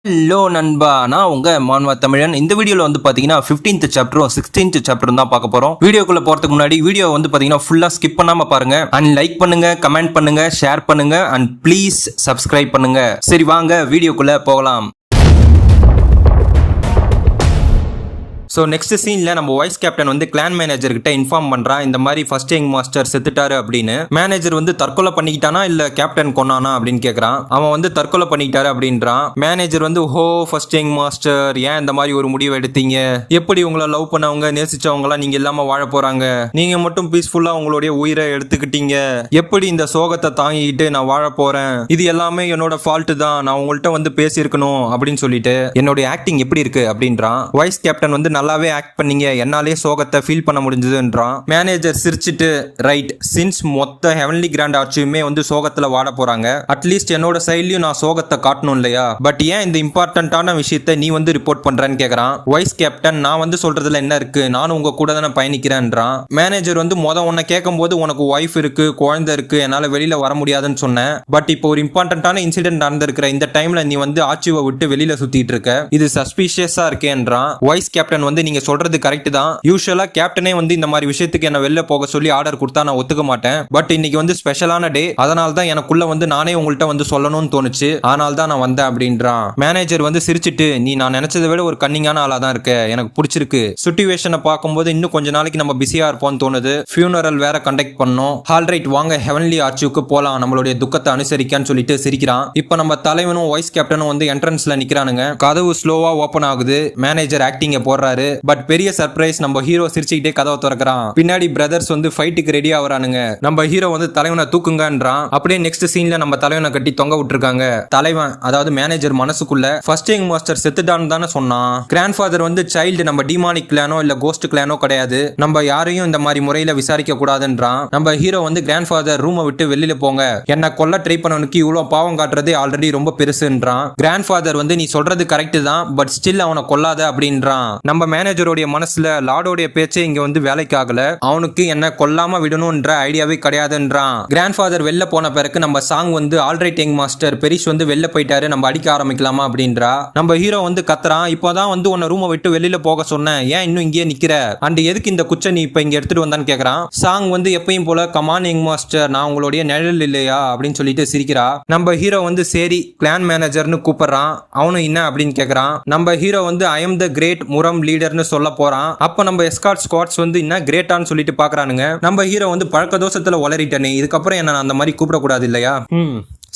Hello நண்பா, நான் உங்க மான்வா தமிழன். இந்த வீடியோல வந்து பாத்தீங்கன்னா 15th சாப்டரும் 16th சாப்டரும் தான் பார்க்க போறோம். வீடியோக்குள்ள போறதுக்கு முன்னாடி வீடியோ வந்து பாத்தீங்கன்னா ஃபுல்லா ஸ்கிப் பண்ணாம பாருங்க. அண்ட் லைக் பண்ணுங்க, கமெண்ட் பண்ணுங்க, ஷேர் பண்ணுங்க அண்ட் ப்ளீஸ் சப்ஸ்கிரைப் பண்ணுங்க. சரி வாங்க வீடியோக்குள்ள போகலாம். ஸோ நெக்ஸ்ட் சீனில் நம்ம வைஸ் கேப்டன் வந்து கிளான் மேனேஜர் கிட்ட இன்ஃபார்ம் பண்ணுறான், இந்த மாதிரி ஃபர்ஸ்ட் யங் மாஸ்டர் செத்துட்டாரு அப்படின்னு. மேனேஜர் வந்து தற்கொலை பண்ணிக்கிட்டானா இல்லை கேப்டன் கொன்னானா அப்படின்னு கேட்குறான். அவன் வந்து தற்கொலை பண்ணிக்கிட்டாரு அப்படின்றான். மேனேஜர் வந்து ஃபர்ஸ்ட் யங் மாஸ்டர், ஏன் இந்த மாதிரி ஒரு முடிவு எடுத்தீங்க? எப்படி உங்களை லவ் பண்ணவங்க நேசிச்சவங்களாம் நீங்கள் இல்லாமல் வாழ போகிறாங்க? நீங்கள் மட்டும் பீஸ்ஃபுல்லாக உங்களுடைய உயிரை எடுத்துக்கிட்டீங்க. எப்படி இந்த சோகத்தை தாங்கிக்கிட்டு நான் வாழ போகிறேன்? இது எல்லாமே என்னோட ஃபால்ட்டு தான். நான் உங்கள்கிட்ட வந்து பேசியிருக்கணும் அப்படின்னு சொல்லிட்டு என்னுடைய ஆக்டிங் எப்படி இருக்கு அப்படின்றான். வைஸ் கேப்டன் வந்து நல்லாவே ஆக்ட் பண்ணீங்க, என்னாலே சோகத்தை ஃபீல் பண்ண முடிஞ்சதுன்றான். மேனேஜர் சிரிச்சிட்டு, ரைட், சின்ஸ் மொத்த ஹெவன்லி கிராண்ட் ஆட்சியுமே வந்து சோகத்துல வாட போறாங்க, அட்லீஸ்ட் என்னோட சைட்லயும் நான் சோகத்தை காட்டணும் இல்லையா? பட் ஏன் இந்த இம்பார்ட்டன்டான விஷயத்தை நீ வந்து ரிப்போர்ட் பண்றேன்னு கேக்குறான். வைஸ் கேப்டன், நான் வந்து சொல்றதுல என்ன இருக்கு, நானும் உங்க கூட தானே பயணிக்கிறேன்றான். மேனேஜர் வந்து உன்னை கேட்கும் போது உனக்கு ஒய்ஃப் இருக்கு, குழந்தை இருக்கு, என்னால வெளியில வர முடியாதுன்னு சொன்னேன். பட் இப்போ ஒரு இம்பார்ட்டன்டான இன்சிடென்ட் நடந்திருக்கிற இந்த டைம்ல நீ வந்து ஆட்சியை விட்டு வெளியில சுத்திட்டு இருக்க, இது சஸ்பீஷியஸா இருக்கேன்றான். வைஸ் கேப்டன் வந்து நீங்க சொல்றது கரெக்ட் தான். யூசுவலா கேப்டனே வந்து இந்த மாதிரி விஷயத்துக்கு என்ன வெளில போக சொல்லி ஆர்டர் கொடுத்தா நான் ஒத்துக்க மாட்டேன். பட் இன்னைக்கு வந்து ஸ்பெஷலான டே, அதனால தான் எனக்குள்ள வந்து நானே உங்கள்கிட்ட வந்து சொல்லணும்னு தோணுச்சு, அதனால தான் நான் வந்தேன் அப்படின்றான். மேனேஜர் வந்து சிரிச்சிட்டு, நீ நான் நினைச்சதை விட ஒரு கன்னிங்கான ஆளா தான் இருக்க, எனக்கு பிடிச்சிருக்கு. சிச்சுவேஷனை பார்க்கும்போது இன்னும் கொஞ்ச நாளைக்கு நம்ம பிஸியா இருப்போம்னு தோணுது. ஃபியூனரல் வேற கண்டக்ட் பண்ணோம். ஆல்ரைட், வாங்க ஹெவன்லி ஆர்ச்சுக்கு போலாம், நம்மளுடைய துக்கத்தை அனுசரிக்கான்னு சொல்லிட்டு சிரிக்கிறான். இப்போ நம்ம தலைவனும் வைஸ் கேப்டனும் வந்து என்ட்ரன்ஸ்ல நிக்கிறானுங்க. கதவு ஸ்லோவா ஓபன் ஆகுது. மேனேஜர் ஆக்டிங்க போடுறாரு. பட் பெரிய சர்ப்ரைஸ், நம்ம ஹீரோ சிரிச்சுக்கிட்டே கதவை திறக்கிறான். பின்னாடி பிரதர்ஸ் வந்து ஃபைட்டுக்கு ரெடி ஆவறானுங்க. நம்ம ஹீரோ வந்து தலைவனை தூக்குங்கன்றான். அப்படியே நெக்ஸ்ட் சீன்ல நம்ம தலைவனை கட்டி தொங்க விட்டுருக்காங்க. தலைவன், அதாவது மேனேஜர் மனசுக்குள்ள ஃபர்ஸ்ட் யங் மாஸ்டர் செத்துட்டான்னு தானே சொன்னான். கிராண்ட் ஃபாதர் வந்து சைல்டு நம்ம டிமானிக் கிளானோ இல்ல கோஸ்ட் கிளானோ கிடையாது, நம்ம யாரையும் இந்த மாதிரி முறையில விசாரிக்க கூடாதுன்றான். நம்ம ஹீரோ வந்து கிராண்ட் ஃபாதர் ரூமை விட்டு வெளியில போங்க, என்ன கொல்ல ட்ரை பண்ணவனுக்கு இவ்வளவு பாவம் காட்டுறதே ஆல்ரெடி ரொம்ப பெருசுன்றான். கிராண்ட் ஃபாதர் வந்து நீ சொல்றது கரெக்ட் தான், பட் ஸ்டில் அவனை கொல்லாத அப்படின்றான். நம்ம மேனேஜருடைய மனசுல லார்டோடைய பேச்சே இங்க வந்து வேலைக்கு ஆகல, அவனுக்கு என்ன கொல்லாம விடணும்ன்ற ஐடியாவே கிடையாதுன்றான். கிராண்ட் ஃபாதர் வெளில போன பிறகு நம்ம சாங் வந்து ஆல்ரைட் யங் மாஸ்டர் பெரிஷ் வந்து வெளில போயிட்டாரு, நம்ம அடிக்க ஆரம்பிக்கலாமா அப்படின்றா. நம்ம ஹீரோ வந்து கத்துறான், இப்போதான் வந்து உன்னை ரூமை விட்டு வெளியில போக சொன்னேன், ஏன் இன்னும் இங்கே நிக்கிற, அண்ட் எதுக்கு இந்த குச்சை நீ இப்ப இங்க எடுத்துட்டு வந்தான்னு கேக்குறான். சாங் வந்து எப்பயும் போல, கமான் யங் மாஸ்டர், நான் உங்களுடைய நிழல் இல்லையா அப்படின்னு சொல்லிட்டு சிரிக்கிறா. நம்ம ஹீரோ வந்து சரி கிளான் மேனேஜர்னு கூப்பிடுறான். அவனும் என்ன அப்படின்னு கேக்குறான். நம்ம ஹீரோ வந்து ஐ எம் த கிரேட் முரம் லீடர்னு சொல்ல போறான். அப்ப நம்ம எஸ்கார்ட் ஸ்குவாட்ஸ் வந்து என்ன கிரேட்டான்னு சொல்லிட்டு பாக்குறானுங்க. நம்ம ஹீரோ வந்து பழக்க தோஷத்துல வளரிட்டனே, இதுக்கப்புறம் என்ன அந்த மாதிரி கூப்பிடக்கூடாது இல்லையா?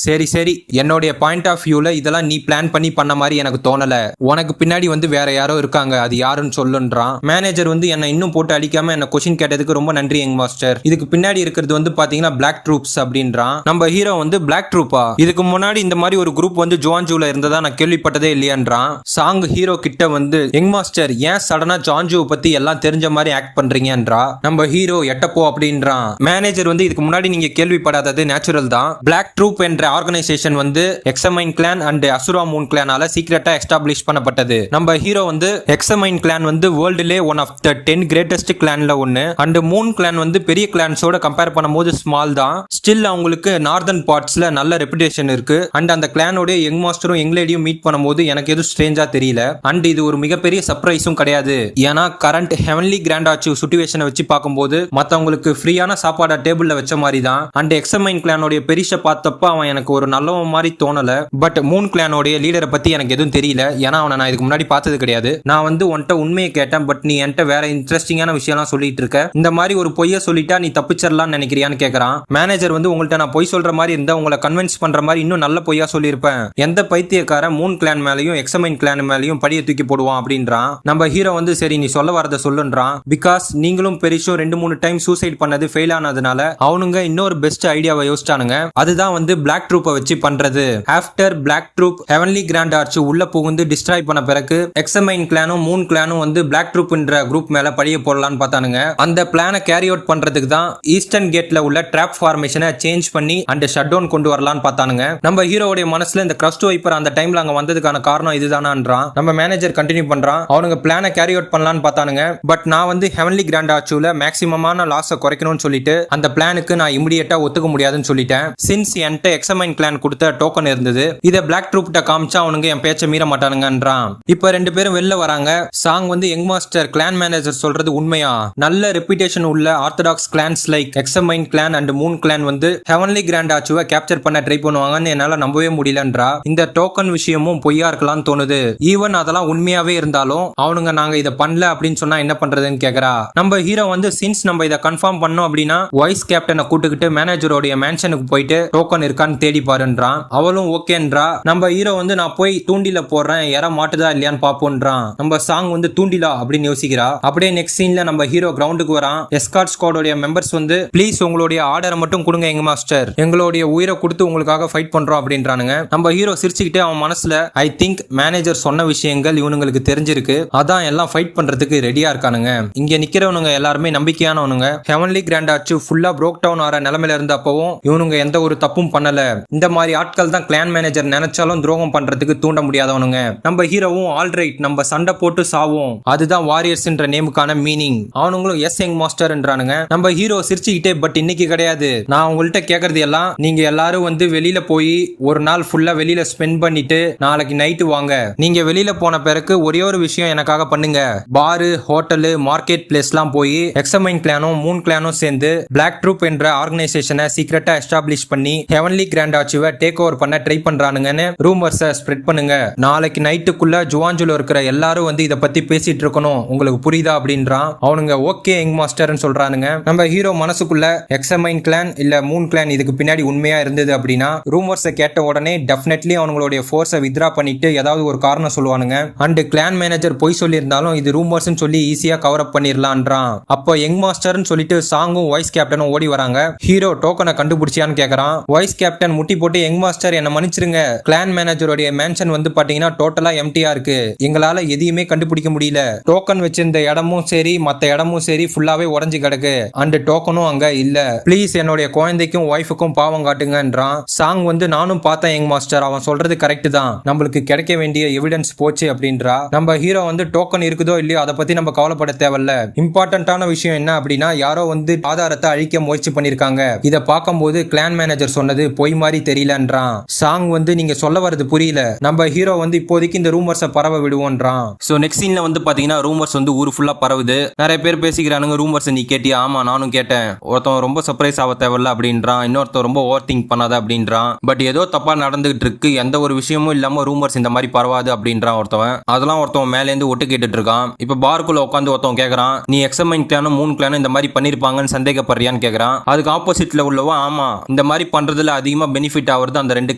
சரி சரி, என்னுடைய பாயிண்ட் ஆஃப் வியூல இதெல்லாம் நீ பிளான் பண்ண மாதிரி எனக்கு தோணல. உனக்கு பின்னாடி வந்து வேற யாரோ இருக்காங்க, அது யாருன்னு சொல்லுன்றான். மேனேஜர் வந்து என்ன இன்னும் போட்டு அடிக்காம என்ன கொஸ்டின் கேட்டதுக்கு ரொம்ப நன்றி யங் மாஸ்டர். இதுக்கு பின்னாடி இருக்கிறது வந்து பாத்தீங்கன்னா பிளாக் ட்ரூப்ஸ் அப்படின்றான். நம்ம ஹீரோ வந்து பிளாக் ட்ரூப்பா, இதுக்கு முன்னாடி இந்த மாதிரி ஒரு குரூப் வந்து ஜுவான்ஜூல இருந்ததா நான் கேள்விப்பட்டதே இல்லையான்றான். சாங் ஹீரோ கிட்ட வந்து, யங் மாஸ்டர் ஏன் சடனா ஜான்ஜூவை பத்தி எல்லாம் தெரிஞ்ச மாதிரி ஆக்ட் பண்றீங்கன்றா. நம்ம ஹீரோ எட்டப்போ அப்படின்றான். மேனேஜர் வந்து இதுக்கு முன்னாடி நீங்க கேள்விப்படாதது நேச்சுரல் தான். பிளாக் ட்ரூப் என்ற ஆர்கனைசேஷன் வந்து examine clan and Asura moon கிளானால சீக்ரெட்டா எஸ்டாப்ளிஷ் பண்ணப்பட்டது. நம்ம ஹீரோ வந்து எக்ஸமைன் கிளான் வந்து வேர்ல்டுலே ஒன் ஆஃப் த 10 கிரேட்டஸ்ட் கிளான்ல ஒன்னு, அண்ட் மூன் கிளான் வந்து பெரிய கிளான்ஸோட கம்பேர் பண்ணும்போது ஸ்மால் தான். ஸ்டில் அவங்களுக்கு நார்தர்ன் பார்ட்ஸ்ல நல்ல ரெப்புடேஷன் இருக்கு. அண்ட் அந்த கிளானோட யங் மாஸ்டரும் யங் லேடியும் மீட் பண்ணும்போது எனக்கு எதுவும் ஸ்ட்ரேஞ்சா தெரியல. அண்ட் இது ஒரு மிகப்பெரிய சர்ப்ரைஸும் கிடையாது. ஏன்னா கரண்ட் ஹெவன்லி கிராண்ட் ஆட்சி சிச்சுவேஷனை வச்சு பார்க்கும்போது மத்தவங்களுக்கு ஃப்ரீயான சாப்பாடை டேபிள்ல வச்ச மாதிரி தான். அண்ட் எக்ஸமைன் கிளானோட பெரிஷ பார்த்தப்ப அவன் எனக்கு ஒரு நல்லவன் மாதிரி தோணல. பட் மூன் கிளானோடைய லீடரை பத்தி எனக்கு எதுவும் தெரியல, ஏன்னா அவனை நான் இதுக்கு முன்னாடி பார்த்தது கிடையாது. நான் வந்து உன்கிட்ட உண்மையை கேட்டேன், பட் நீ என்கிட்ட வேற இன்ட்ரெஸ்டிங்கான விஷயம்லாம் சொல்லிட்டு இருக்க. இந்த மாதிரி ஒரு பொய்ய சொல்லிட்டா நீ தப்பிச்சிடலாம்னு நினைக்கிறியான்னு கேட்கறான். மேனேஜர் வந்து உங்கள்கிட்ட நான் பொய் சொல்ற மாதிரி இருந்தா உங்களை கன்வின்ஸ் பண்ற மாதிரி இன்னும் நல்ல பொய்யா சொல்லியிருப்பேன். எந்த பைத்தியக்காரன் மூன் கிளான் மேலையும் எக்ஸமைன் கிளான் மேலையும் படியை தூக்கி போடுவான் அப்படின்றான். நம்ம ஹீரோ வந்து சரி நீ சொல்ல வரத சொல்லுன்றான். பிகாஸ் நீங்களும் பெரிஷோ 2-3 டைம் சூசைட் பண்ணது ஃபெயில் ஆனதுனால அவனுங்க இன்னொரு பெஸ்ட் ஐடியாவை யோசிச்சானுங்க. அதுதான் வந்து பிளாக் ட்ரூப் வச்சு பண்றது. After black troop heavenly grand arch உள்ள புகுந்து டிஸ்ட்ராய் பண்ண பிறகு எக்ஸமைன் கிளானும் மூன் கிளானும் வந்து பிளாக் ட்ரூப்ன்ற குரூப் மேல பழிய போடலான்னு பார்த்தானுங்க. அந்த பிளானை கேரி அவுட் பண்றதுக்கு தான் ஈஸ்டர்ன் கேட்ல உள்ள ட்ராப் ஃபார்மேஷனை சேஞ்ச் பண்ணி அண்ட் ஷட் டவுன் கொண்டு வரலான்னு பார்த்தானுங்க. நம்ம ஹீரோவுடைய மனசுல இந்த கிரஸ்ட் வைப்பர் அந்த டைம்ல அங்க வந்ததுக்கான காரணம் இதுதானான்றான். நம்ம மேனேஜர் கண்டினியூ பண்றான். அவனுங்க பிளானை கேரி அவுட் பண்ணலான்னு பார்த்தானுங்க. பட் நான் வந்து ஹெவன்லி கிராண்ட் ஆர்ச்சுல மேக்ஸிமமான லாஸை குறைக்கணும்னு சொல்லிட்டு அந்த பிளானுக்கு நான் இமிடியேட்டா ஒத்துக்க முடியாதுன்னு சொல்லிட்டேன். சின்ஸ் என்கிட்ட எக்ஸமைன் கிளான் கொடுத்த டோக்கன் இருந்தது. இதை பிளாக் ட்ரூப் கிட்ட காமிச்சா அவனுங்க என் பேச்சை மீற மாட்டானுங்கன்றான். இப்ப ரெண்டு பேரும் வெளில வராங்க. சாங் வந்து யங் மாஸ்டர் கிளான் மேனேஜர் சொல்றது உண்மையா? நல்ல ரெப்யூட்டேஷன் உள்ள orthodox clans like examine clan and moon clan வந்து ஹெவன்லி கிராண்ட் ஆச்சுவை கேப்சர் பண்ண ட்ரை பண்ணுவாங்கன்னு என்னால நம்பவே முடியலன்றா. இந்த டோக்கன் விஷயமும் பொய்யா இருக்கலாம்னு தோணுது. ஈவன் அதெல்லாம் உண்மையாவே இருந்தாலும் அவனுங்க நாங்க இதை பண்ணல அப்படின்னு சொன்னா என்ன பண்றதுன்னு கேக்குறா. நம்ம ஹீரோ வந்து சின்ஸ் நம்ம இதை கன்ஃபார்ம் பண்ணோம் அப்படின்னா வைஸ் கேப்டனை கூட்டுக்கிட்டு மேனேஜரோடைய மேன்ஷனுக்கு போயிட்டு டோக்கன் இருக்கான்னு தேடி பாருன்றான். அவளும் ஓகேன்றா. நம்ம ஹீரோ வந்து நான் போய் தூண்டில போடுறேன், யாரா மாட்டுதா இல்லையான்னு பாப்போன்றான். நம்ம சாங் வந்து தூண்டிலா அப்படின்னு யோசிக்கிறா. அப்படியே நெக்ஸ்ட் சீன்ல நம்ம ஹீரோ கிரவுண்டுக்கு வரான். எஸ்கார்ட் ஸ்குவாடோட மெம்பர்ஸ் வந்து ப்ளீஸ் உங்களுடைய ஆர்டரை மட்டும் கொடுங்க எங்க மாஸ்டர், எங்களுடைய உயிரை கொடுத்து உங்களுக்காக ஃபைட் பண்றோம் அப்படின்றானுங்க. நம்ம ஹீரோ சிரிச்சுக்கிட்டே அவன் மனசுல ஐ திங்க் மேனேஜர் சொன்ன விஷயங்கள் இவனுங்களுக்கு தெரிஞ்சிருக்கு, அதான் எல்லாம் ஃபைட் பண்றதுக்கு ரெடியா இருக்கானுங்க. இங்க நிக்கிறவனுங்க எல்லாருமே நம்பிக்கையானவனுங்க. ஹெவன்லி கிராண்ட் ஆச்சு ஃபுல்லா ப்ரோக் டவுன் ஆற நிலைமையில இருந்தப்பவும் இவனுங்க எந்த ஒரு தப்பும் பண்ணல. இந்த மாதிரி ஆட்கள் தான் கிளான் மேனேஜர் நினைச்சாலும் துரோகம் பண்றதுக்கு தூண்ட முடியாதவனுங்க. நம்ம ஹீரோவும் ஆல்ரைட் நம்ம சண்டை போட்டு சாவோம், அதுதான் வாரியர்ஸ் என்ற நேமுக்கான மீனிங். அவனுங்களும் எஸ் யங் மாஸ்டர்ன்றானுங்க. நம்ம ஹீரோ சிரிச்சுக்கிட்டே பட் இன்னைக்கு கிடையாது, நான் உங்கள்கிட்ட கேட்கறது எல்லாம் நீங்க எல்லாரும் வந்து வெளியில போய் ஒரு நாள் ஃபுல்லா வெளியில ஸ்பெண்ட் பண்ணிட்டு நாளைக்கு நைட்டு வாங்க. நீங்க வெளியில போன பிறகு ஒரே ஒரு விஷயம் எனக்காக பண்ணுங்க. பாரு, ஹோட்டலு, மார்க்கெட் பிளேஸ்லாம் போய் எக்ஸமைன் கிளானும் மூன் கிளானும் சேர்ந்து பிளாக் ட்ரூப் என்ற ஆர்கனைசேஷனை சீக்கிரட்டா எஸ்டாப்ளிஷ் பண்ணி ஹெவன்லி கிராண்ட் ஆச்சுவை டேக் ஓவர் பண்ண ட்ரை பண்றானுங்கன்னு ரூமர்ஸை ஸ்ப்ரெட் பண்ணுங்க. நாளைக்கு நைட்டுக்குள்ள ஜுவாஞ்சுல இருக்கிற எல்லாரும் வந்து இத பத்தி பேசிட்டு இருக்கணும், உங்களுக்கு புரியுதா அப்படின்றான். அவனுங்க ஓகே யங் மாஸ்டர்னு சொல்றானுங்க. நம்ம ஹீரோ மனசுக்குள்ள எக்ஸமைன் கிளான் இல்ல மூன் கிளான் இதுக்கு பின்னாடி உண்மையா இருந்தது அப்படின்னா ரூமர்ஸை கேட்ட உடனே டெஃபினெட்லி அவங்களுடைய ஃபோர்ஸை வித்ரா பண்ணிட்டு ஏதாவது ஒரு காரணம் சொல்லுவானுங்க. அண்ட் கிளான் மேனேஜர் போய் சொல்லியிருந்தாலும் இது ரூமர்ஸ் சொல்லி ஈஸியா கவர் அப் பண்ணிரலாம்ன்றான். அப்போ யங் மாஸ்டர்னு சொல்லிட்டு சாங்கும் வைஸ் கேப்டனும் ஓடி வராங்க. ஹீரோ டோக்கனை கண்டுபிடிச்சியான்னு கேக்குறான். வைஸ் கேப்டன் முட்டி போட்டு யங் மாஸ்டர் என்ன மன்னிச்சிருங்க, கிளான் மேனேஜருடைய மேன்ஷன் வந்து பாத்தீங்கன்னா டோட்டலா எம்டியா இருக்கு, எங்களால எதையுமே கண்டுபிடிக்க முடியல. டோக்கன் வச்சிருந்த இடமும் சரி மத்த இடமும் சரி ஃபுல்லாவே உடஞ்சி கிடக்கு, அண்ட் டோக்கனும் அங்க இல்ல. ப்ளீஸ் என்னுடைய குழந்தைக்கும் ஒய்ஃபுக்கும் பாவம் காட்டுங்கன்றான். சாங் வந்து நானும் பார்த்தேன் யங் மாஸ்டர், அவன் சொல்றது கரெக்ட் தான், நம்மளுக்கு கிடைக்க வேண்டிய எவிடன்ஸ் போச்சு அப்படின்றா. நம்ம ஹீரோ வந்து டோக்கன் இருக்குதோ இல்லையோ அதை பத்தி நம்ம கவலைப்பட தேவையில்ல. இம்பார்ட்டன்டான விஷயம் என்ன அப்படின்னா யாரோ வந்து ஆதாரத்தை அழிக்க முயற்சி பண்ணிருக்காங்க. இத பார்க்கும்போது கிளான் மேனேஜர் சொன்னது பொய் மாதிரி தெரியலன்றான். சாங் வந்து நீங்க சொல்ல வரது புரியல, நம்ம ஹீரோ வந்து இப்போதைக்கு இந்த ரூமர்ஸை பரவ விடுவோன்றான். சோ நெக்ஸ்ட் சீன்ல வந்து பாத்தீங்கன்னா ரூமர்ஸ் வந்து ஊர் ஃபுல்லா பரவுது. நிறைய பேர் பேசிக்கிறானுங்க ரூமர்ஸ் நீ கேட்டியா? ஆமா நானும் கேட்டேன். ஒருத்தன் ரொம்ப சர்ப்ரைஸ் ஆக தேவையில்ல அப்படின்றான், இன்னொருத்தன் ரொம்ப ஓவர் திங்க் பண்ணாத அப்படின்றான். பட் ஏதோ தப்பா நடந்துகிட்டு இருக்கு, எந்த ஒரு விஷயமும் இல்லாம ரூமர்ஸ் இந்த மாதிரி பரவாது அப்படின்றான் ஒருத்தவன். அதெல்லாம் ஒருத்தவன் மேல இருந்து ஒட்டு கேட்டுட்டு இருக்கான். இப்ப பார்க்குள்ள உட்காந்து ஒருத்தவன் கேக்குறான், நீ எக்ஸமைன் கிளானும் மூன் கிளானும் இந்த மாதிரி பண்ணிருப்பாங்கன்னு சந்தேகப்படுறியான்னு கேக்குறான். அதுக்கு ஆப்போசிட்ல உள்ளவன் ஆமா இந்த மாதிரி பண்றதுல அதிகமா பெனிஃபிட் ஆகுறது அந்த ரெண்டு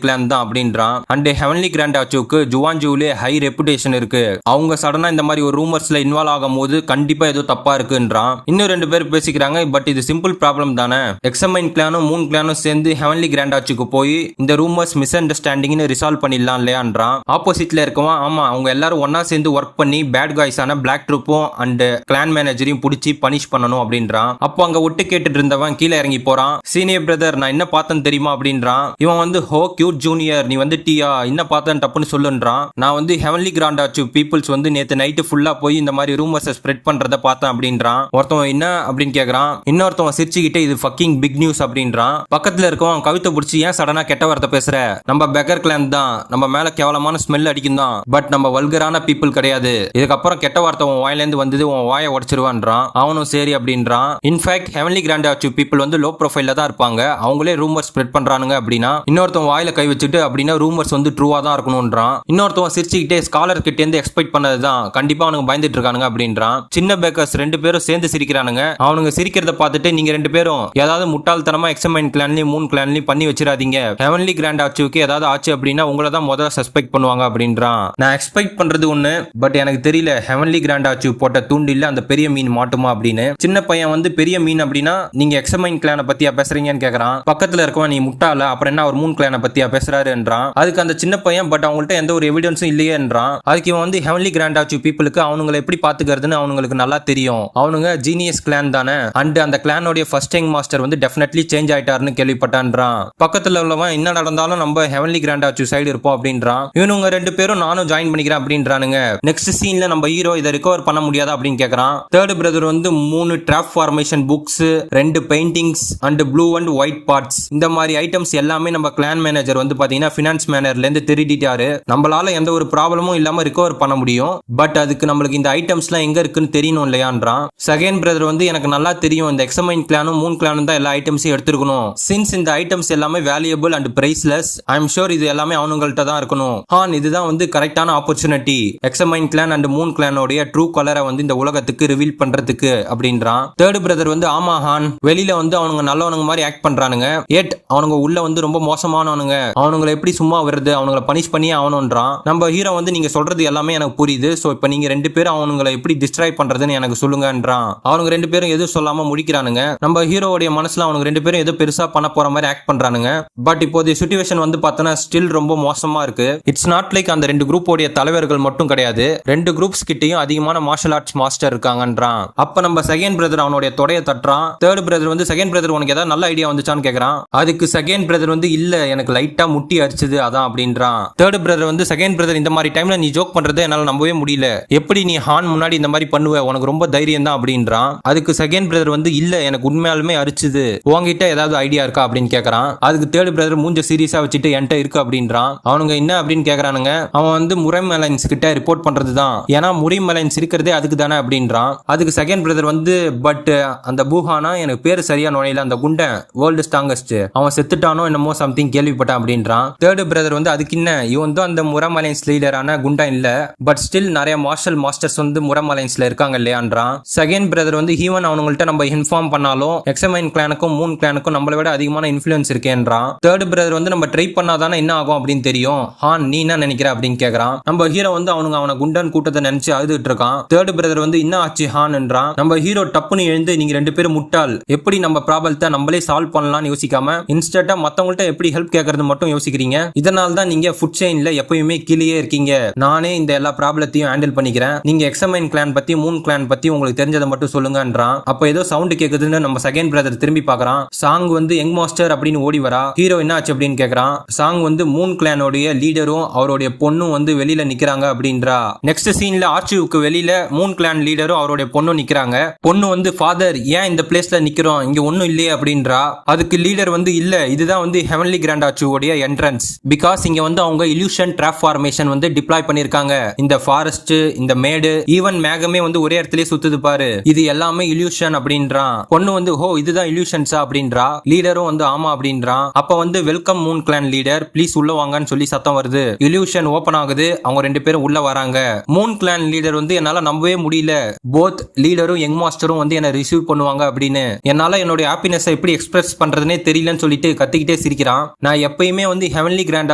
கிளான் தான் அப்படின்றான். அண்ட் ஹெவன்லி கிராண்ட் ஆச்சுக்கு ஜுவான்ஜூலே ஹை ரெப்புடேஷன் இருக்கு, அவங்க சடனா இந்த மாதிரி ஒரு ரூமர்ஸ்ல இன்வால்வ் ஆகும் போது கண்டிப்பா ஏதோ தப்பா இருக்குன்றான். இன்னும் ரெண்டு பேர் பேசிக்கிறாங்க, பட் இது சிம்பிள் ப்ராப்ளம் தானே, எக்ஸமைன் கிளானும் மூன் கிளானும் சேர்ந்து ஹெவன்லி கிராண்ட் ஆச்சுக்கு போய் இந்த ரூமர்ஸ் மிஸ் அண்டர்ஸ்டாண்டிங்னு ரிசால்வ் பண்ணிடலாம் இல்லையான்றான். ஆப்போசிட்ல இருக்கவன் ஆமா அவங்க எல்லாரும் ஒன்னா சேர்ந்து ஒர்க் பண்ணி பேட் காய்ஸான பிளாக் ட்ரூப்பும் அண்ட் கிளான் மேனேஜரையும் பிடிச்சி பனிஷ் பண்ணணும் அப்படின்றான். அப்போ அங்க ஒட்டு கேட்டுட்டு இருந்தவன் கீழே இறங்கி போறான். சீனியர் பிரதர் நான் என்ன பார்த்தேன்னு தெரியுமா அப்படின்றான். இவன் வந்து ஹோ கியூட் ஜூனியர் நீ வந்து டீயா என்ன பார்த்தேன்னு தப்புன்னு சொல்லுன்றான். நான் வந்து ஹெவன்லி கிராண்ட் ஆச்சு பீப்புள்ஸ் வந்து நேத்து நைட்டு ஃபுல்லா போய் இந்த மாதிரி ரூமர்ஸை ஸ்ப்ரெட் பண்றத பார்த்தேன் அப்படின்றான். ஒருத்தவன் என்ன அப்படின்னு கேக்குறான். இன்னொருத்தவன் சிரிச்சுக்கிட்டே இது ஃபக்கிங் பிக் நியூஸ் அப்படின்றான். பக்கத்துல இருக்கவன் கவித்தை பிடிச்சி ஏன் சடனா கெட்ட வார்த்தை பேசுற, நம்ம பெக்கர் கிளான் தான், நம்ம மேல கேவலமான ஸ்மெல் அடிக்கும் தான், பட் நம்ம வல்கரான பீப்புள் கிடையாது, இதுக்கப்புறம் கெட்ட வார்த்தை உன் வாயிலேருந்து வந்தது உன் வாயை உடச்சிருவான்றான். அவனும் சரி அப்படின்றான். இன்ஃபேக்ட் ஹெவன்லி கிராண்ட் ஆச்சு பீப்புள் வந்து லோ ப்ரொஃபைல்ல தான் இருப்பாங்க, அவங்களே ரூமர் ஸ்ப்ரெட் பண்றானுங்க அப்படின்னா இன்னொருத்தவன் வாயில கை வச்சுட்டு அப்படின்னா ரூமர்ஸ் வந்து ட்ரூவா தான் இருக்கணும்ன்றான். இன்னொருத்தவன் சிரிச்சுக்கிட்டே ஸ்காலர் கிட்ட இருந்து எக்ஸ்பெக்ட் பண்ணதுதான், கண்டிப்பா அவனுக்கு பயந்துட்டு இருக்கானுங்க அப்படின்றான். சின்ன பேக்கர்ஸ் ரெண்டு பேரும் சேர்ந்து சிரிக்கிறானுங்க. அவனுங்க சிரிக்கிறத பார்த்துட்டு நீங்க ரெண்டு பேரும் ஏதாவது முட்டாள்தனமா எக்ஸமைன் கிளான்லயும் மூன் கிளான்லயும் பண்ணி வச்சிடாதீங்க, ஹெவன்லி கிராண்ட் ஆச்சுக்கு ஏதாவது ஆச்சு அப்படின்னா உங்களை தான் முதல்ல சஸ்பெக்ட் பண்ணுவாங்க அப்படின்றான். நான் எக்ஸ்பெக்ட் பண்றது ஒண்ணு, பட் எனக்கு தெரியல ஹெவன்லி கிராண்ட் ஆச்சு போட்ட தூண்டில அந்த பெரிய மீன் மாட்டுமா அப்படின்னு. சின்ன பையன் வந்து பெரிய மீன் அப்படின்னா நீங்க எக்ஸமைன் கிளானை பத்தியா பேசுறீங்கன்னு கேக்குறான். பக்கத்துல இருக்கவன் நீ முட்டாள அப்புறம் என்ன அவர் மூன் கிளானை பத்தியா பேசுறாருன்றான். அதுக்கு அந்த சின்ன பையன் பட் அவங்கள்ட்ட எந்த ஒரு எவிடன்ஸும் இல்லையேன்றான். அதுக்கு இவன் வந்து ஹெவன்லி கிராண்ட் ஆச்சு பீப்புளுக்கு அவனுங்களை எப்படி பாத்துக்கிறதுன்னு அவங்களுக்கு நல்லா தெரியும், அவனுங்க ஜீனியஸ் கிளான் தானே, அண்ட் அந்த கிளானோட ஃபர்ஸ்ட் யங் மாஸ்டர் வந்து டெஃபினெட்லி சேஞ்ச் ஆயிட்டாருன்னு கேள்விப்பட்டான்றான். பக்கத்துல உள்ளவன் என்ன நடந்தாலும் நம்ம ஹெவன்லி கிராண்ட் ஆச்சு சைடு இருப்போம் அப்படின்றான். இவனுங்க ரெண்டு பேரும் நானும் ஜாயின் பண்ணிக்கிறேன் அப்படின்றானுங்க. நெக்ஸ்ட் சீன்ல நம்ம ஹீரோ இதை ரிகவர் பண்ண முடியாதா அப்படின்னு கேக்குறான். தேர்ட் பிரதர் வந்து 3 drop formation books, 2 paintings and blue and white parts இந்த மாதிரி ஐட்டம்ஸ் எல்லாமே நம்ம கிளான் மேனேஜர் வந்து பாத்தீங்கன்னா ஃபினான்ஸ் மேனர்ல இருந்து திருடிட்டாரு. நம்மளால எந்த ஒரு ப்ராப்ளமும் இல்லாம ரிகவர் பண்ண முடியும். பட் அதுக்கு நம்மளுக்கு இந்த ஐட்டம்ஸ்லாம் எங்க இருக்குன்னு தெரியணும் இல்லையான்றான். செகண்ட் பிரதர் வந்து எனக்கு நல்லா தெரியும், இந்த எக்ஸமைன் கிளானும் மூன் கிளானும் தான் எல்லா ஐட்டம்ஸையும் எடுத்துக்கணும். சின்ஸ் இந்த ஐட்டம்ஸ் எல்லாமே valuable and priceless, I am sure இது எல்லாமே அவனுங்கள்ட்ட தான் இருக்கணும். ஹான் இதுதான் வந்து கரெக்டான opportunity examine clan and moon கிளானோடைய ட்ரூ கலரை வந்து இந்த உலகத்துக்கு ரிவீல் பண்றதுக்கு அப்படின்றான். தேர்ட் பிரதர் வந்து ஆமா ஹான், வெளியில வந்து அவனுங்க நல்லவனுங்க மாதிரி ஆக்ட் பண்றானுங்க, ஏட் அவனுங்க உள்ள வந்து ரொம்ப மோசமானவனுங்க, அவனுங்களை எப்படி சும்மா வருது, அவனுங்களை பனிஷ் பண்ணியே ஆகணும்ன்றான். நம்ம ஹீரோ வந்து நீங்க சொல்றது எல்லாமே எனக்கு புரியுது, சோ இப்போ நீங்க ரெண்டு பேரும் அவனுங்களை எப்படி டிஸ்ட்ராய் பண்றதுன்னு எனக்கு சொல்லுங்கன்றான். அவனுங்க ரெண்டு பேரும் எதுவும் சொல்லாம முடிக்கிறானுங்க. நம்ம ஹீரோவுடைய மனசுல அவனுங்க ரெண்டு பேரும் ஏதோ பெருசா பண்ண போற மாதிரி ஆக்ட் பண்றானுங்க. பட் இப்போதைய சிச்சுவேஷன் வந்து பார்த்தோன்னா ஸ்டில் ரொம்ப மோசமா இருக்கு. இட்ஸ் நாட் லைக் அந்த ரெண்டு குரூப்போடைய தலைவர்கள் மட்டும் கிடையாது, ரெண்டு குரூப்ஸ் கிட்டையும் அதிகமான மார்ஷல் ஆர்ட்ஸ் மாஸ்டர் இருக்காங்கன்றான். அப்ப நம்ம செகண்ட் பிரதர் அவனுடைய தொடைய தட்டுறான். தேர்ட் பிரதர் வந்து செகண்ட் பிரதர் உனக்கு ஏதாவது நல்ல ஐடியா வந்துச்சான்னு கேக்குறான். அதுக்கு செகண்ட் பிரதர் வந்து இல்ல எனக்கு லைட்டா முட்டி அடிச்சது அதான் அப்படின்றான். தேர்ட் பிரதர் வந்து செகண்ட் பிரதர் இந்த மாதிரி டைம்ல நீ ஜோக் பண்றதை என்னால நம்பவே முடியல, எப்படி நீ ஹான் முன்னாடி இந்த மாதிரி பண்ணுவ, உனக்கு ரொம்ப தைரியம் தான் அப்படின்றான். அதுக்கு செகண்ட் பிரதர் வந்து இல்ல எனக்கு உண்மையாலுமே அரிச்சுது, உங்ககிட்ட ஏதாவது ஐடியா இருக்கா அப்படின்னு கேக்குறான். அதுக்கு தேர்ட் பிரதர் மூஞ்ச சீரியஸா வச்சுட்டு என்கிட்ட இருக்கு அப்படின்றான். அவனுங்க என்ன அப்படின்னு கேக்குறானுங்க. அவன் வந்து முறைம் அலைன்ஸ் கிட்ட ரிப்போர்ட் பண்றதுதான், ஏன்னா முறைம் அலைன்ஸ் இருக்கிறதே அதுக்கு தானே அப்படின்றான். அதுக்கு செகண்ட் பிரதர் வந்து பட் அந்த பூஹானா எனக்கு பேரு சரியா நுழையில, அந்த குண்டன் வேர்ல்டு ஸ்ட்ராங்கஸ்ட் அவன் செத்துட்டானோ என்னமோ சம்திங் கேள்விப்பட்டான் அப்படின்றான். தேர்ட் பிரதர் வந்து அதுக்கு என்ன, இவன் தான் அந்த முறம் அலைன்ஸ் லீடரான குண்டன் இல்ல, பட் ஸ்டில் நிறைய மார்ஷல் மாஸ்டர்ஸ் வந்து முறம் அலைன்ஸ்ல இருக்காங்க இல்லையான்றான். செகண்ட் பிரதர் வந்து ஈவன் அவனுங்கள்ட்ட நம்ம இன்ஃபார்ம் பண்ணாலும் எக்ஸமைன் கிளானுக்கும் மூன் கிளானுக்கும் நம்மளை விட அதிகமான இன்ஃப்ளூயன்ஸ் இருக்கேன்றான். தேர்ட் பிரதர் வந்து நம்ம ட்ரை பண்ணாதானே என்ன ஆகும் அப்படின்னு தெரியும், ஹான் நீ என்ன நினைக்கிற அப்படின்னு கேக்குறான். நம்ம ஹீரோ வந்து அவனை குண்டன் கூட்டத்தை நினைச்சு அழுதுட்டு இருக்கான். தேர்ட் பிரதர் வந்து என்ன ஆச்சு ஹான்ன்றான். நம்ம ஹீரோ டப்புன்னு எழுந்து நீங்க ரெண்டு பேரும் முட்டாள், எப்படி நம்ம ப்ராப்ளத்தை நம்மளே சால்வ் பண்ணலாம்னு யோசிக்காம இன்ஸ்டன்ட்டா மத்தவங்கள்ட்ட எப்படி ஹெல்ப் கேட்கறது மட்டும் யோசிக்கிறீங்க, இதனால தான் நீங்க ஃபுட் செயின்ல எப்பயுமே கீழே இருக்கீங்க, நானே இந்த எல்லா ப்ராப்ளத்தையும் ஹேண்டில் பண்ணிக்கிறேன், நீங்க எக்ஸமைன் கிளான் பத்தி மூன் கிளான் பத்தி உங்களுக்கு தெரிஞ்சதை மட்டும் சொல்லுங்கன்றான். அப்ப ஏதோ சவுண்ட் கேக்குதுன்னு நம்ம செகண்ட் பிரதர் திரும்பி பார்க்கறான். சாங் வந்து யங் மாஸ்டர் அப்படின்னு ஓடி வரா. ஹீரோ என்ன ஆச்சு அப்படின்னு கேக்குறான். சாங் வந்து மூன் கிளானோடைய லீடரும் அவருடைய பொண்ணும் வந்து வெளியில நிக்கிறாங்க அப்படின்றா. நெக்ஸ்ட் சீன்ல ஆர்ச்சிவுக்கு வெளியில மூன் கிளான் லீடரும் அவருடைய பொண்ணும் நிக்கிறாங்க. பொண்ணு வந்து ஃபாதர் ஏன் இந்த பிளேஸ்ல நிக்கிறோம், இங்க ஒண்ணும் இல்லையே அப்படின்றா. அதுக்கு லீடர் வந்து இல்ல இதுதான் வந்து ஹெவன்லி கிராண்ட் ஆர்ச்சிவோடைய என்ட்ரன்ஸ், பிகாஸ் இங்க வந்து அவங்க இல்யூஷன் ட்ராப் ஃபார்மேஷன் வந்து டிப்ளாய் பண்ணிருக்காங்க. இந்த ஃபாரஸ்ட் இந்த மேடு ஈவன் மேகமே வந்து ஒரே இடத்துலயே சுத்துது பாரு, இது எல்லாமே இல்யூஷன் அப்படின்றான். பொண்ணு வந்து ஹோ இதுதான் இல்யூஷன்ஸா அப்படின்றா. லீடரும் வந்து ஆமா அப்படின்றான். அப்ப வந்து welcome moon clan leader please உள்ள வாங்கன்னு சொல்லி சத்தம் வருது. இல்யூஷன் ஓபன் ஆகுது, அவங்க ரெண்டு பேரும் உள்ள வராங்க. மூன் கிளான் லீடர் வந்து என்னால நம்பவே முடியல, போத் லீடரும் யங் மாஸ்டரும் வந்து என்ன ரிசீவ் பண்ணுவாங்க அப்படின்னு, என்னால என்னோட ஹாப்பினஸ் எப்படி எக்ஸ்பிரஸ் பண்றதுனே தெரியலன்னு சொல்லிட்டு கத்திக்கிட்டே சிரிக்கிறான். நான் எப்பயுமே வந்து ஹெவன்லி கிராண்ட்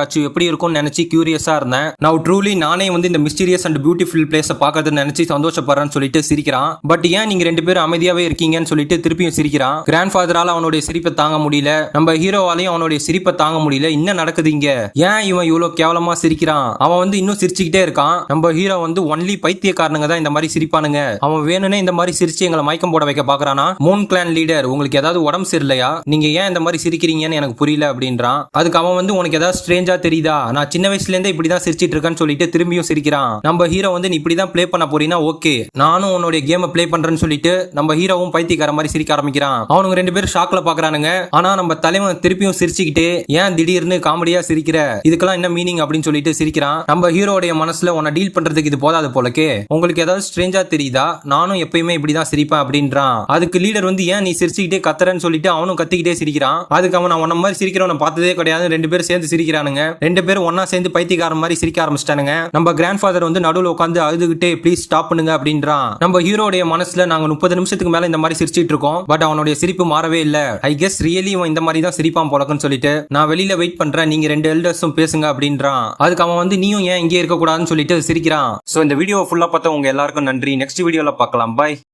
ஆர்ச் எப்படி இருக்கும்னு நினைச்சு கியூரியஸா இருந்தேன், நான் ட்ரூலி நானே வந்து இந்த மிஸ்டீரியஸ் அண்ட் பியூட்டிஃபுல் பிளேஸை பார்க்கறதுன்னு நினைச்சு சந்தோஷப்படுறேன்னு சொல்லிட்டு சிரிக்கிறான். பட் ஏன் நீங்க ரெண்டு பேரும் அமைதியாவே இருக்கீங்கன்னு சொல்லிட்டு திருப்பியும் சிரிக்கிறான். கிராண்ட் ஃபாதரால அவனுடைய சிரிப்பை தாங்க முடியல, நம்ம ஹீரோவாலையும் அவனுடைய சிரிப்பை தாங்க முடியல, என்ன நடக்குது இங்க, ஏன் இவன் இவ்வளவு கேவலமா சிரிக்கிறான், அவன் வந்து இன்னும் சிரிச்சுக்கிட்டே இருக்கான். நம்ம ஹீரோ வந்து ஒன்லி பைத்தியக்காரனுங்க தான் இந்த மாதிரி சிரிப்பானுங்க, அவன் வேணும்னே இந்த மாதிரி சிரிச்சு எங்களை மயக்கம் போட வைக்க பாக்குறானா. மூன் கிளான் லீடர் உங்களுக்கு ஏதாவது உடம்பு சரியில்லையா, நீங்க ஏன் இந்த மாதிரி சிரிக்கிறீங்கன்னு எனக்கு புரியல அப்படின்றான். அதுக்கு அவன் வந்து உனக்கு ஏதாவது ஸ்ட்ரேஞ்சா தெரியுதா, நான் சின்ன வயசுல இருந்தே இப்படிதான் சிரிச்சிட்டு இருக்கேன்னு சொல்லிட்டு திரும்பியும் சிரிக்கிறான். நம்ம ஹீரோ வந்து நீ இப்படிதான் பிளே பண்ண போறீங்கன்னா ஓகே நானும் உன்னுடைய கேமை பிளே பண்றேன்னு சொல்லிட்டு நம்ம ஹீரோவும் பைத்தியக்கார மாதிரி சிரிக்க ஆரம்பிக்கிறான். அவனுங்க ரெண்டு பேரும் ஷாக்ல பாக்குறானுங்க. ஆனா நம்ம தலைவன் திருப்பியும் சிரிச்சுக்கிட்டே ஏன் திடீர்னு காமெடியா சிரிக்கிற, இதுக்கெல்லாம் என்ன மீனிங் அப்படின்னு சொல்லிட்டு சிரிக்கிறான். நம்ம ஹீரோடைய மனசுல உன்னை டீல் பண்றதுக்கு இது போதாது போலக்கே, உங்களுக்கு ஏதாவது ஸ்ட்ரேஞ்சா தெரியுதா, நானும் எப்பயுமே இப்படிதான் சிரிப்பேன் அப்படின்றான். அதுக்கு லீடர் வந்து ஏன் நீ சிரிச்சுக்கிட்டே கத்துறன்னு சொல்லிட்டு அவனும் கத்திக்கிட்டே சிரிக்கிறான். அதுக்கு அவன் நான் உன்ன மாதிரி சிரிக்கிறவனை பார்த்ததே கிடையாது, ரெண்டு பேரும் சேர்ந்து சிரிக்கிறானுங்க. ரெண்டு பேரும் ஒன்னா சேர்ந்து பைத்தியக்காரன் மாதிரி சிரிக்க ஆரம்பிச்சிட்டானுங்க. நம்ம கிராண்ட் ஃபாதர் வந்து நடுவில் உட்காந்து அழுதுகிட்டே ப்ளீஸ் ஸ்டாப் பண்ணுங்க அப்படின்றான். நம்ம ஹீரோடைய மனசுல நாங்க 30 நிமிஷத்துக்கு மேல இந்த மாதிரி சிரிச்சிட்டு இருக்கோம், பட் அவனுடைய சிரிப்பு மாறவே இல்ல. ஐ கெஸ் ரியலி இவன் இந்த மாதிரி தான் சிரிப்பான் போலக்குன்னு சொல்லிட்டு நான் வெளியில வெயிட் பண்றேன், நீங்க ரெண்டு எல்டர்ஸும் பேசுங்க அப்படின்றான். அதுக்கு அவன் வந்து நீயும் ஏன் இங்கே இருக்க கூடாதுன்னு சொல்லிட்டு சிரிக்கிறான். சோ இந்த வீடியோ ஃபுல்லா பார்த்தா உங்க எல்லாருக்கும் நன்றி. நெக்ஸ்ட் வீடியோல பார்க்கலாம். பை.